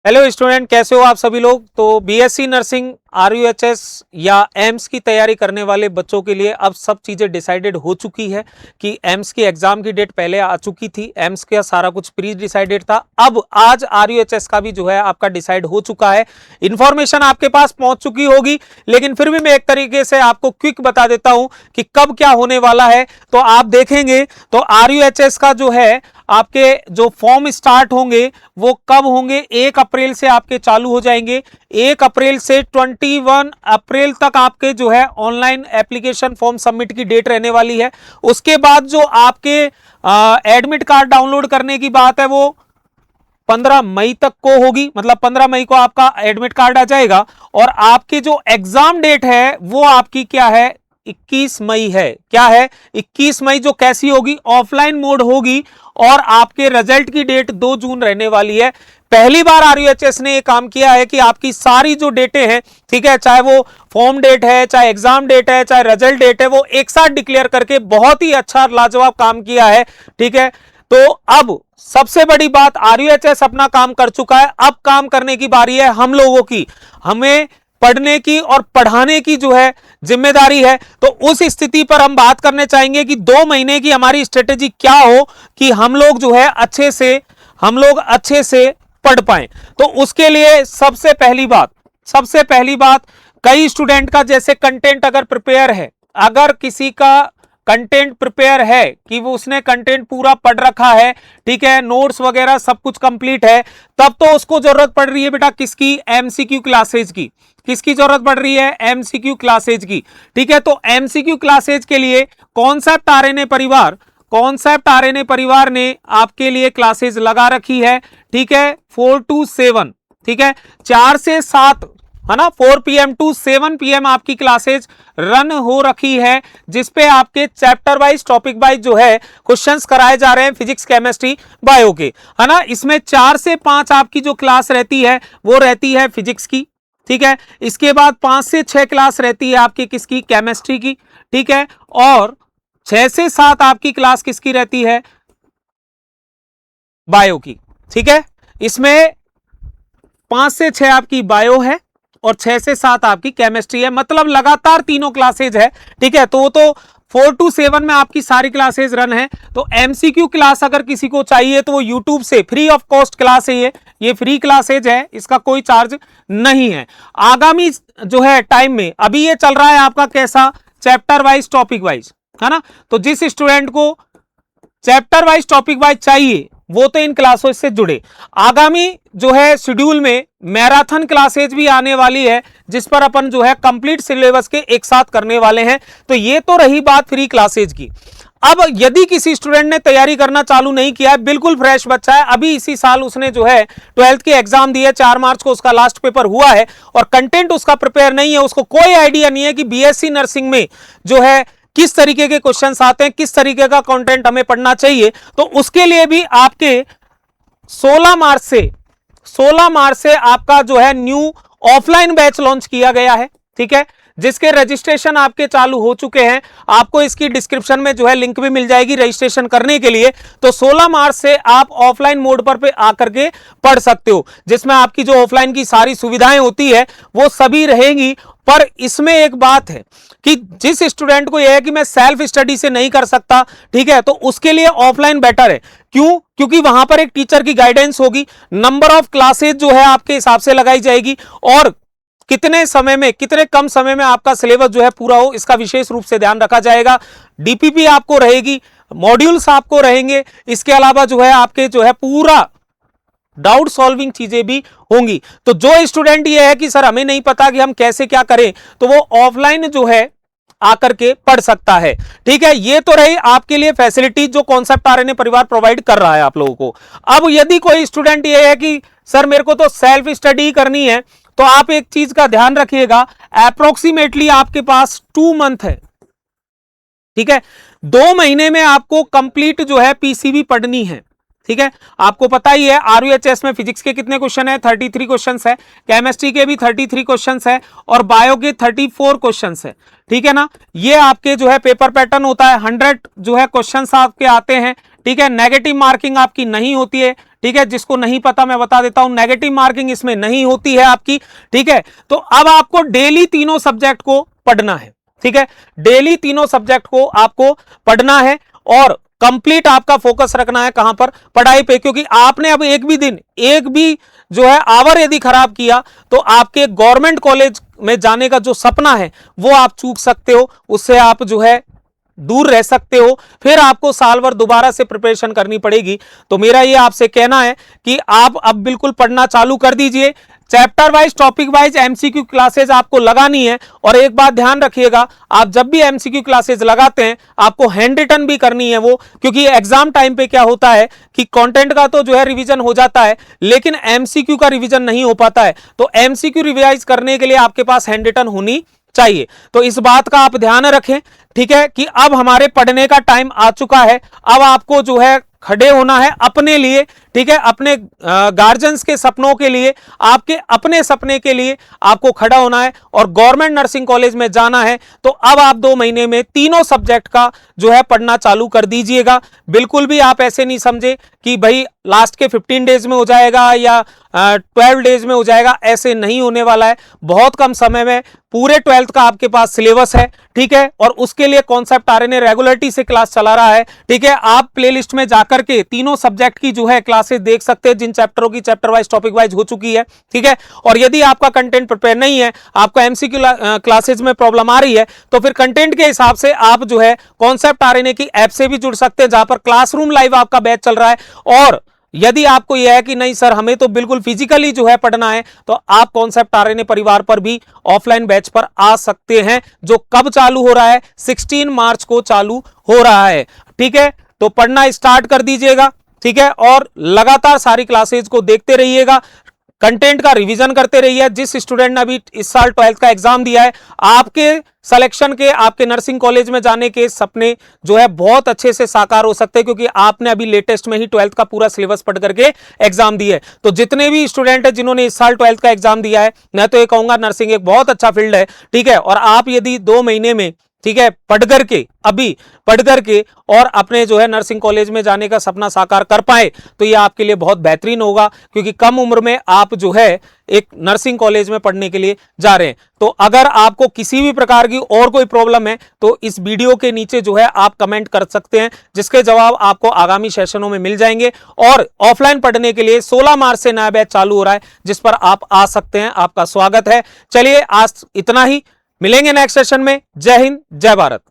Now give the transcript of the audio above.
Hello student, कैसे हो आप सभी लोग। तो बीएससी नर्सिंग आरयूएचएस या एम्स की तैयारी करने वाले बच्चों के लिए अब सब चीज़ें डिसाइडेड हो चुकी है कि एम्स की एग्जाम की डेट पहले आ चुकी थी। एम्स का सारा कुछ प्री डिसाइडेड था। अब आज आरयूएचएस का भी जो है आपका डिसाइड हो चुका है। इंफॉर्मेशन आपके पास पहुंच चुकी होगी, लेकिन फिर भी मैं एक तरीके से आपको क्विक बता देता हूं कि कब क्या होने वाला है। तो आप देखेंगे तो आरयूएचएस का जो है आपके जो फॉर्म स्टार्ट होंगे वो कब होंगे, 1 अप्रैल से आपके चालू हो जाएंगे। 1 अप्रैल से 21 अप्रैल तक आपके जो है ऑनलाइन एप्लीकेशन फॉर्म सबमिट की डेट रहने वाली है। उसके बाद जो आपके एडमिट कार्ड डाउनलोड करने की बात है वो 15 मई तक को होगी, मतलब 15 मई को आपका एडमिट कार्ड आ जाएगा। और आपकी जो एग्जाम डेट है वो आपकी क्या है, 21 मई है। क्या है, 21 मई, जो कैसी होगी, ऑफलाइन मोड होगी। और आपके रिजल्ट की डेट 2 जून रहने वाली है। पहली बार आरयूएचएस ने ये काम किया है कि आपकी सारी जो डेटें हैं, ठीक है, चाहे वो फॉर्म डेट है, चाहे एग्जाम डेट है, चाहे रिजल्ट डेट है, वो एक साथ डिक्लेयर करके बहुत ही अच्छा लाजवाब काम किया है। ठीक है, तो अब सबसे बड़ी बात, आरयूएचएस अपना काम कर चुका है। अब काम करने की बारी है हम लोगों की। हमें पढ़ने की और पढ़ाने की जो है जिम्मेदारी है। तो उस स्थिति पर हम बात करने चाहेंगे कि 2 महीने की हमारी स्ट्रेटेजी क्या हो कि हम लोग जो है अच्छे से पढ़ पाएं। तो उसके लिए सबसे पहली बात कई स्टूडेंट का जैसे कंटेंट अगर प्रिपेयर है, अगर किसी का कंटेंट प्रिपेयर है कि वो उसने कंटेंट पूरा पढ़ रखा है, ठीक है, नोट्स वगैरह सब कुछ कंप्लीट है, तब तो उसको जरूरत पड़ रही है बेटा किसकी, एमसीक्यू क्लासेज की। किसकी जरूरत पड़ रही है, एमसीक्यू क्लासेज की। ठीक है, तो एमसीक्यू क्लासेज के लिए कॉन्सेप्ट आरएनए परिवार ने आपके लिए क्लासेज लगा रखी है। ठीक है, 4 to 7, ठीक है, 4 से 7 है ना, 4 PM to 7 PM आपकी क्लासेज रन हो रखी है, जिसपे आपके चैप्टर वाइज, टॉपिक वाइज जो है क्वेश्चंस कराए जा रहे हैं फिजिक्स, केमिस्ट्री, बायो के, है ना। इसमें 4 से 5 आपकी जो क्लास रहती है वो रहती है फिजिक्स की। ठीक है, इसके बाद 5 से 6 क्लास रहती है आपकी किसकी, केमिस्ट्री की। ठीक है, और 6 से 7 आपकी क्लास किसकी रहती है, बायो की। ठीक है, इसमें 5 से 6 आपकी बायो है और 6 से 7 आपकी केमिस्ट्री है, मतलब लगातार तीनों क्लासेज है। ठीक है, तो वो तो 4 to 7 में आपकी सारी क्लासेज रन है। तो एमसीक्यू क्लास अगर किसी को चाहिए तो वो यूट्यूब से फ्री ऑफ कॉस्ट क्लास है, ये फ्री क्लासेज है, इसका कोई चार्ज नहीं है। आगामी जो है टाइम में अभी ये चल रहा है आपका कैसा, चैप्टर वाइज, टॉपिक वाइज, है ना। तो जिस स्टूडेंट को चैप्टर वाइज, टॉपिक वाइज चाहिए वो तो इन क्लासों से जुड़े। आगामी जो है शेड्यूल में मैराथन क्लासेज भी आने वाली है, जिस पर अपन जो है कंप्लीट सिलेबस के एक साथ करने वाले हैं। तो ये तो रही बात फ्री क्लासेज की। अब यदि किसी स्टूडेंट ने तैयारी करना चालू नहीं किया है, बिल्कुल फ्रेश बच्चा है, अभी इसी साल उसने जो है 12th के एग्जाम दिए, 4 मार्च को उसका लास्ट पेपर हुआ है और कंटेंट उसका प्रिपेयर नहीं है, उसको कोई आइडिया नहीं है कि बीएससी नर्सिंग में जो है किस तरीके के क्वेश्चंस आते हैं, किस तरीके का कंटेंट हमें पढ़ना चाहिए, तो उसके लिए भी आपके 16 मार्च से आपका जो है न्यू ऑफलाइन बैच लॉन्च किया गया है। ठीक है, जिसके रजिस्ट्रेशन आपके चालू हो चुके हैं। आपको इसकी डिस्क्रिप्शन में जो है लिंक भी मिल जाएगी रजिस्ट्रेशन करने के लिए। तो 16 मार्च से आप ऑफलाइन मोड पर पे आकर के पढ़ सकते हो, जिसमें आपकी जो ऑफलाइन की सारी सुविधाएं होती है वो सभी रहेंगी। पर इसमें एक बात है कि जिस स्टूडेंट को यह है कि मैं सेल्फ स्टडी से नहीं कर सकता, ठीक है, तो उसके लिए ऑफलाइन बेटर है। क्यों? क्योंकि वहां पर एक टीचर की गाइडेंस होगी, नंबर ऑफ क्लासेज जो है आपके हिसाब से लगाई जाएगी और कितने समय में, कितने कम समय में आपका सिलेबस जो है पूरा हो, इसका विशेष रूप से ध्यान रखा जाएगा। डीपीपी आपको रहेगी, मॉड्यूल्स आपको रहेंगे, इसके अलावा जो है आपके जो है पूरा डाउट सॉल्विंग चीजें भी होंगी। तो जो स्टूडेंट ये है कि सर हमें नहीं पता कि हम कैसे क्या करें, तो वो ऑफलाइन जो है आकर के पढ़ सकता है। ठीक है, ये तो रही आपके लिए फैसिलिटी जो कॉन्सेप्ट आरएनए परिवार प्रोवाइड कर रहा है आप लोगों को। अब यदि कोई स्टूडेंट ये है कि सर मेरे को तो सेल्फ स्टडी करनी है, तो आप एक चीज का ध्यान रखिएगा, अप्रोक्सीमेटली आपके पास 2 मंथ है। ठीक है, 2 महीने में आपको कंप्लीट जो है पीसीबी पढ़नी है। ठीक है, आपको पता ही है आरयूएचएस में फिजिक्स के कितने क्वेश्चन है, 33 क्वेश्चंस है, केमिस्ट्री के भी 33 क्वेश्चंस है और बायो के 34 क्वेश्चंस है। ठीक है ना, ये आपके जो है पेपर पैटर्न होता है, 100 जो है क्वेश्चंस आपके आते हैं। ठीक है, नेगेटिव मार्किंग आपकी नहीं होती है। ठीक है, जिसको नहीं पता मैं बता देता हूं, नेगेटिव मार्किंग इसमें नहीं होती है आपकी, ठीक है। तो अब आपको डेली तीनों सब्जेक्ट को पढ़ना है, ठीक है, डेली तीनों सब्जेक्ट को आपको पढ़ना है और कंप्लीट आपका फोकस रखना है कहां पर, पढ़ाई पे, क्योंकि आपने अब एक भी दिन, एक भी जो है आवर यदि खराब किया तो आपके गवर्नमेंट कॉलेज में जाने का जो सपना है वो आप चूक सकते हो, उससे आप जो है दूर रह सकते हो, फिर आपको साल भर दोबारा से प्रिपरेशन करनी पड़ेगी। तो मेरा ये आपसे कहना है कि आप अब बिल्कुल पढ़ना चालू कर दीजिए, chapter wise, topic wise MCQ classes आपको लगानी है। और एक बात ध्यान रखिएगा, आप जब भी एमसीक्यू क्लासेस लगाते हैं आपको हैंड रिटन भी करनी है वो, क्योंकि एग्जाम टाइम पे क्या होता है कि कंटेंट का तो जो है रिवीजन हो जाता है लेकिन एमसीक्यू का रिवीजन नहीं हो पाता है। तो एमसीक्यू रिवाइज करने के लिए आपके पास हैंड रिटन होनी चाहिए। तो इस बात का आप ध्यान रखें, ठीक है, कि अब हमारे पढ़ने का टाइम आ चुका है। अब आपको जो है खड़े होना है अपने लिए, ठीक है, अपने गार्जियंस के सपनों के लिए, आपके अपने सपने के लिए आपको खड़ा होना है और गवर्नमेंट नर्सिंग कॉलेज में जाना है। तो अब आप 2 महीने में तीनों सब्जेक्ट का जो है पढ़ना चालू कर दीजिएगा। बिल्कुल भी आप ऐसे नहीं समझे कि भाई लास्ट के 15 डेज में हो जाएगा या 12 डेज में हो जाएगा, ऐसे नहीं होने वाला है। बहुत कम समय में पूरे 12th का आपके पास सिलेबस है, ठीक है, और उसके लिए कॉन्सेप्ट आरएनए रेगुलरिटी से क्लास चला रहा है, ठीक है। आप प्लेलिस्ट में जाकर के तीनों सब्जेक्ट की जो है क्लासेस देख सकते हैं, जिन चैप्टरों की चैप्टर वाइज, टॉपिक वाइज हो चुकी है, ठीक है। और यदि आपका कंटेंट प्रिपेयर नहीं है, आपको एमसीक्यू क्लासेस में प्रॉब्लम आ रही है, तो फिर कंटेंट के हिसाब से आप जो है कॉन्सेप्ट आरएनए की ऐप से भी जुड़ सकते हैं, जहां पर क्लासरूम लाइव आपका बैच चल रहा है। और यदि आपको यह है कि नहीं सर हमें तो बिल्कुल फिजिकली जो है पढ़ना है, तो आप कॉन्सेप्ट आरएनए परिवार पर भी ऑफलाइन बैच पर आ सकते हैं, जो कब चालू हो रहा है, 16 मार्च को चालू हो रहा है, ठीक है। तो पढ़ना स्टार्ट कर दीजिएगा, ठीक है, और लगातार सारी क्लासेज को देखते रहिएगा, कंटेंट का रिवीजन करते रहिए। जिस स्टूडेंट ने अभी इस साल 12th का एग्जाम दिया है, आपके सिलेक्शन के, आपके नर्सिंग कॉलेज में जाने के सपने जो है बहुत अच्छे से साकार हो सकते हैं, क्योंकि आपने अभी लेटेस्ट में ही 12th का पूरा सिलेबस पढ़ करके एग्जाम दिया है। तो जितने भी स्टूडेंट है जिन्होंने इस साल 12th का एग्जाम दिया है, मैं तो ये कहूंगा नर्सिंग एक बहुत अच्छा फील्ड है, ठीक है। और आप यदि 2 महीने में, ठीक है, पढ़ करके, अभी पढ़ करके और अपने जो है नर्सिंग कॉलेज में जाने का सपना साकार कर पाए, तो ये आपके लिए बहुत बेहतरीन होगा, क्योंकि कम उम्र में आप जो है एक नर्सिंग कॉलेज में पढ़ने के लिए जा रहे हैं। तो अगर आपको किसी भी प्रकार की और कोई प्रॉब्लम है तो इस वीडियो के नीचे जो है आप कमेंट कर सकते हैं, जिसके जवाब आपको आगामी सेशनों में मिल जाएंगे। और ऑफलाइन पढ़ने के लिए 16 मार्च से नया बैच चालू हो रहा है, जिस पर आप आ सकते हैं, आपका स्वागत है। चलिए आज इतना ही, मिलेंगे नेक्स्ट सेशन में। जय हिंद, जय भारत।